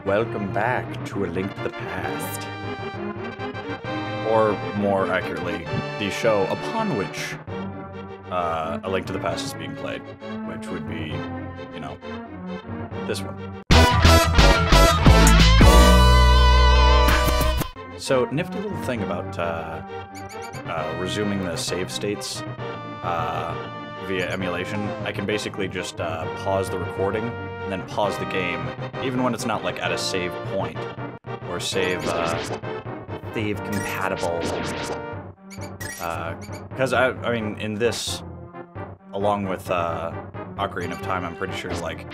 welcome back to A Link to the Past. Or, more accurately, the show upon which A Link to the Past is being played, which would be, you know, this one. So, nifty little thing about resuming the save states via emulation, I can basically just pause the recording and then pause the game, even when it's not like at a save point or save compatible. Because I mean, in this, along with Ocarina of Time, I'm pretty sure like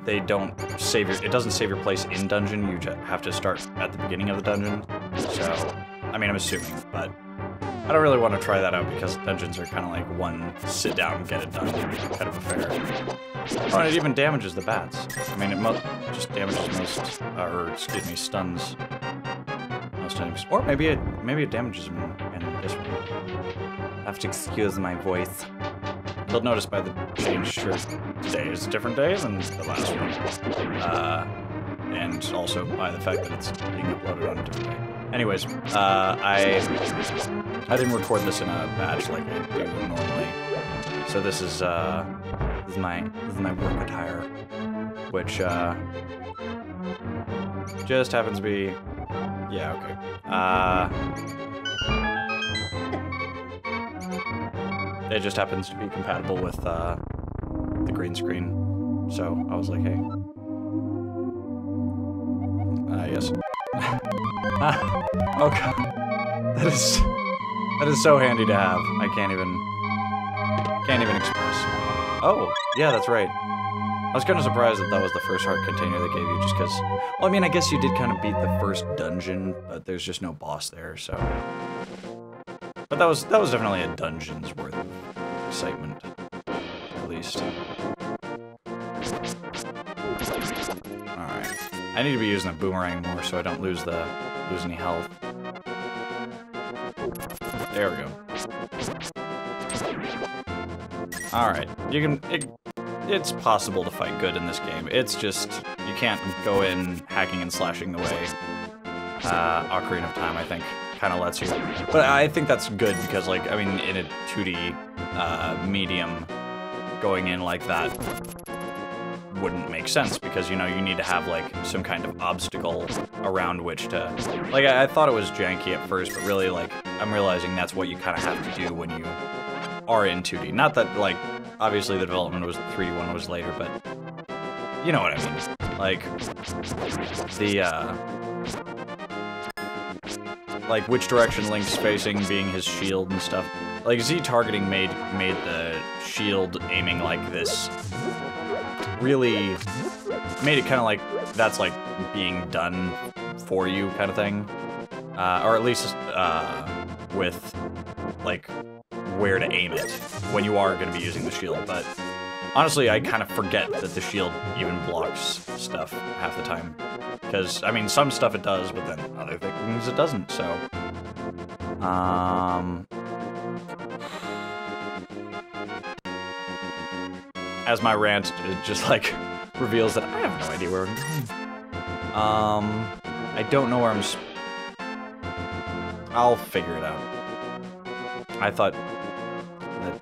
they don't save your. It doesn't save your place in dungeon. You just have to start at the beginning of the dungeon. So, I mean, I'm assuming, but I don't really want to try that out because dungeons are kind of like one sit down, get it done kind of affair. Oh, and it even damages the bats. I mean, it just damages most, or excuse me, stuns most enemies. Or maybe it damages them in this one. I have to excuse my voice. You'll notice by the change shirt today is a different day than the last one. And also by the fact that it's being uploaded on a different day. Anyways, I didn't record this in a batch like I do normally. So this is my work attire, which just happens to be, yeah, okay. It just happens to be compatible with the green screen. So I was like, hey. Yes. Oh god. That is so handy to have. I can't even express. Oh, yeah, that's right. I was kind of surprised that was the first heart container they gave you, just because. Well, I mean, I guess you did kind of beat the first dungeon, but there's just no boss there, so. But that was definitely a dungeon's worth of excitement, at least. All right. I need to be using the boomerang more so I don't lose any health. There we go. Alright, it's possible to fight good in this game. It's just, you can't go in hacking and slashing the way Ocarina of Time, I think, kind of lets you. But I think that's good because, like, I mean, in a 2D medium, going in like that wouldn't make sense because, you know, you need to have, like, some kind of obstacle around which to... Like, I thought it was janky at first, but really, like, I'm realizing that's what you kind of have to do when you are in 2D. Not that, like, obviously the development was 3D, one was later, but you know what I mean. Like, the, like, which direction Link's facing, being his shield and stuff. Like, Z targeting made the shield aiming like this really made it kind of like that's like being done for you kind of thing, or at least with like where to aim it when you are going to be using the shield. But honestly, I kind of forget that the shield even blocks stuff half the time, because I mean some stuff it does, but then other things it doesn't. So as my rant just like reveals that I have no idea where I'm going. I don't know where I'll figure it out. I thought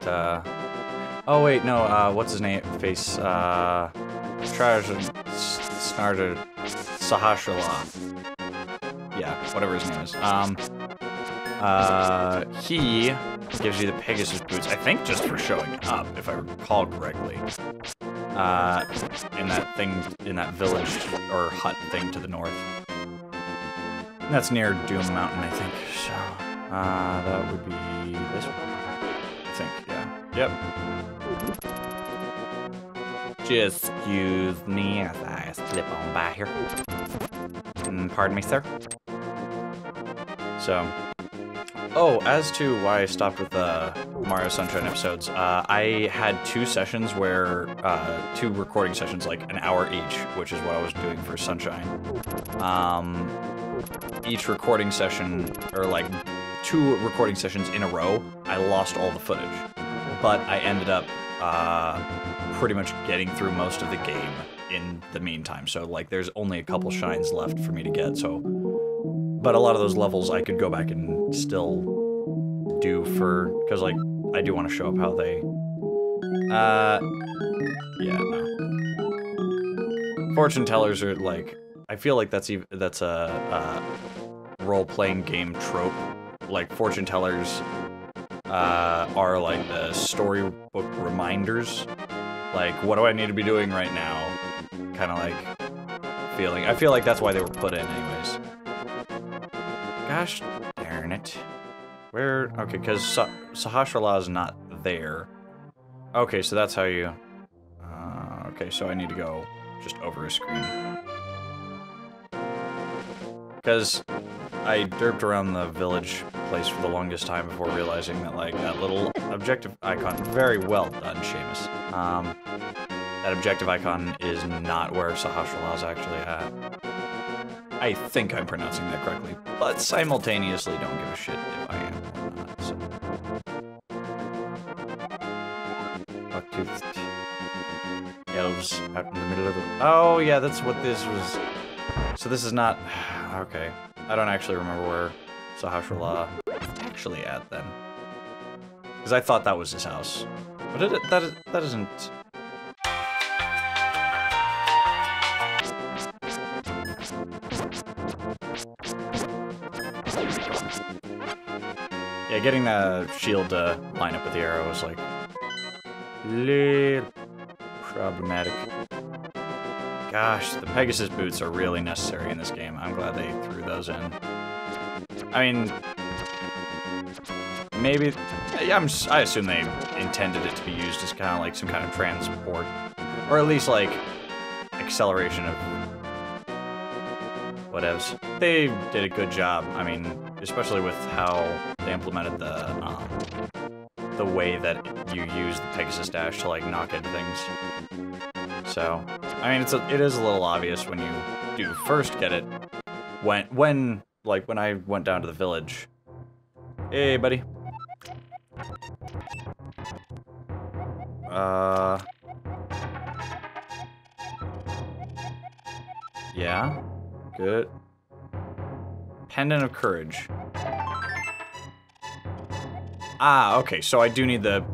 that, oh wait, no, what's his name? Snarder Sahashala. Yeah, whatever his name is. He gives you the Pegasus boots, I think just for showing up, if I recall correctly. In that village or hut thing to the north. And that's near Doom Mountain, I think. So, that would be this one. I think, yeah. Yep. Just excuse me as I slip on by here. Pardon me, sir. So, oh, as to why I stopped with the Mario Sunshine episodes, I had two sessions where, two recording sessions, like an hour each, which is what I was doing for Sunshine. Each recording session, or like 2 recording sessions in a row, I lost all the footage. But I ended up pretty much getting through most of the game in the meantime. So, like, there's only a couple shines left for me to get, so... But a lot of those levels I could go back and still do for... Because, like, I do want to show up how they... Yeah, no. Fortune tellers are, like... I feel like that's a role-playing game trope. Like, fortune tellers are, like, the storybook reminders. Like, what do I need to be doing right now? Kind of like feeling. I feel like that's why they were put in anyways. Gosh darn it. Where? Okay, because Sahasrahla is not there. Okay, so that's how you... okay, so I need to go just over a screen. Because I derped around the village place for the longest time before realizing that, like, that little objective icon... Very well done, Seamus. That objective icon is not where Sahasrahla is actually at. I think I'm pronouncing that correctly, but simultaneously don't give a shit if I am or not, so... Buck-toothed elves out in the middle of the... Oh, yeah, that's what this was... So this is not... Okay. I don't actually remember where Sahasrahla is actually at, then. Because I thought that was his house. But that isn't... Yeah, getting the shield to line up with the arrow was, like, little problematic. Gosh, the Pegasus boots are really necessary in this game. I'm glad they threw those in. I mean, maybe... Yeah, I assume they intended it to be used as kind of like some kind of transport. Or at least, like, acceleration of... whatevs. They did a good job. I mean, especially with how they implemented the way that you use the Pegasus dash to, like, knock into things. So, I mean, it is a little obvious when you do first get it. When I went down to the village. Hey, buddy. Yeah. Good. Pendant of Courage. Ah, okay, so I do need the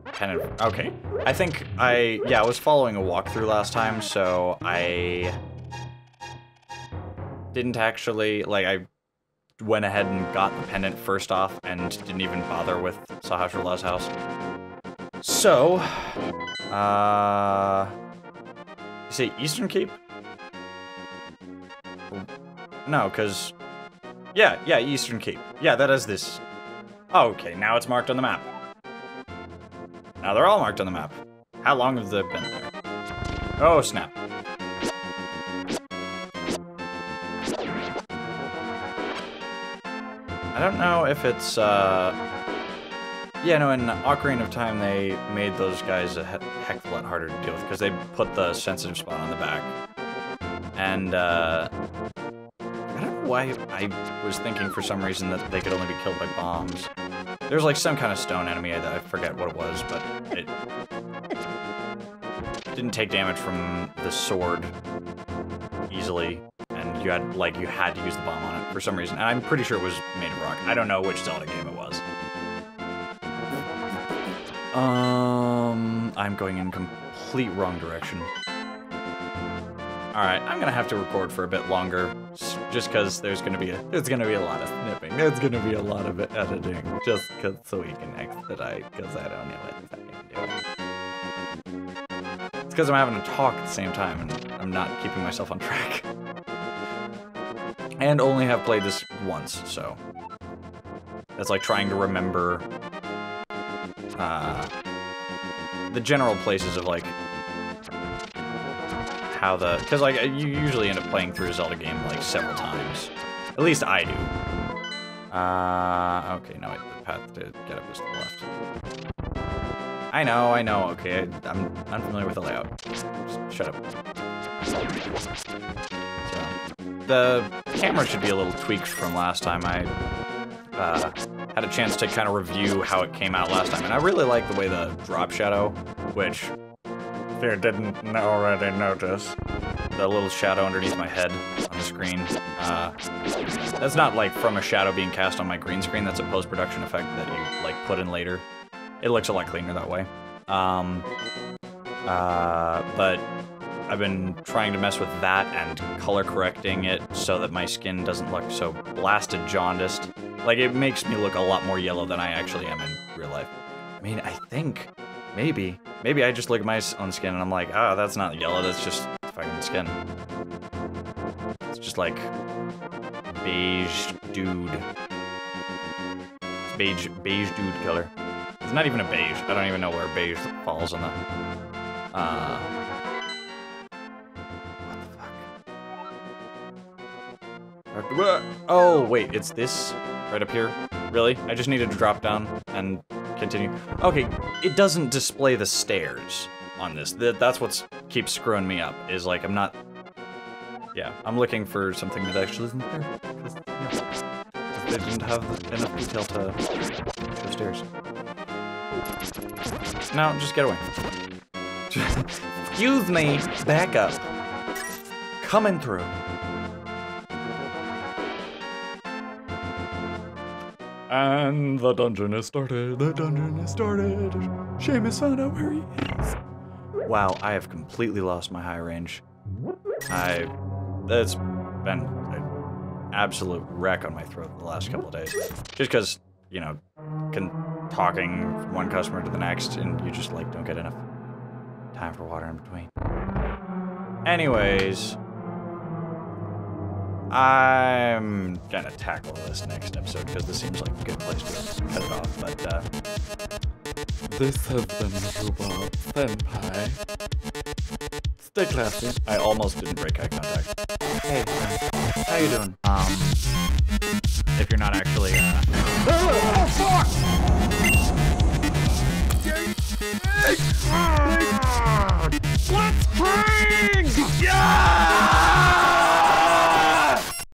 pendant. Okay. I think I was following a walkthrough last time, so I didn't actually, like, I went ahead and got the pendant first off and didn't even bother with Sahasrahla's house. So, you say Eastern Cape? No, because... Yeah, Eastern Cape. Yeah, that is this. Oh, okay, now it's marked on the map. Now they're all marked on the map. How long have they been there? Oh, snap. I don't know if it's, yeah, no, in Ocarina of Time, they made those guys a heck of a lot harder to deal with, because they put the sensitive spot on the back. And, I don't know why I was thinking for some reason that they could only be killed by bombs. There's, like, some kind of stone enemy that I forget what it was, but it didn't take damage from the sword easily, and you had to use the bomb on it for some reason. And I'm pretty sure it was made of rock. I don't know which Zelda game it was. I'm going in complete wrong direction. Alright, I'm gonna have to record for a bit longer, just because there's gonna be a lot of snipping. There's gonna be a lot of editing, just so we can expedite, because I don't know what the fuck I'm doing. It's because I'm having to talk at the same time, and I'm not keeping myself on track. And only have played this once, so... That's like trying to remember... the general places of, like... how the... Because, like, you usually end up playing through a Zelda game, like, several times. At least I do. Okay, no, wait, the path to get up is to the left. I know, okay, I'm unfamiliar with the layout. Just shut up. So, the camera should be a little tweaked from last time. I had a chance to kind of review how it came out last time, and I really like the way the drop shadow, which... If you didn't already notice. The little shadow underneath my head on the screen. That's not like from a shadow being cast on my green screen. That's a post-production effect that you like put in later. It looks a lot cleaner that way. But I've been trying to mess with that and color correcting it so that my skin doesn't look so blasted jaundiced. Like, it makes me look a lot more yellow than I actually am in real life. I mean, I think, maybe I just look at my own skin and I'm like, ah, that's not yellow, that's just fucking skin. It's just like beige dude. It's beige dude color. It's not even a beige. I don't even know where beige falls on the... What the fuck? Oh, wait, it's this right up here? Really? I just needed to drop down and continue. Okay, it doesn't display the stairs on this. That's what keeps screwing me up, is like I'm not... Yeah, I'm looking for something that actually isn't there. Because they didn't have enough detail to show stairs. No, just get away. Excuse me, back up. Coming through. And the dungeon has started. The dungeon has started. Seamus found out where he is. Wow, I have completely lost my high range. That's been an absolute wreck on my throat the last couple of days. Just because, you know, talking from one customer to the next, and you just, like, don't get enough time for water in between. Anyways, I'm gonna tackle this next episode, because this seems like a good place to cut it off, but, this has been Robot Senpai. Stay classy. I almost didn't break eye contact. Hey, friend. How you doing? If you're not actually,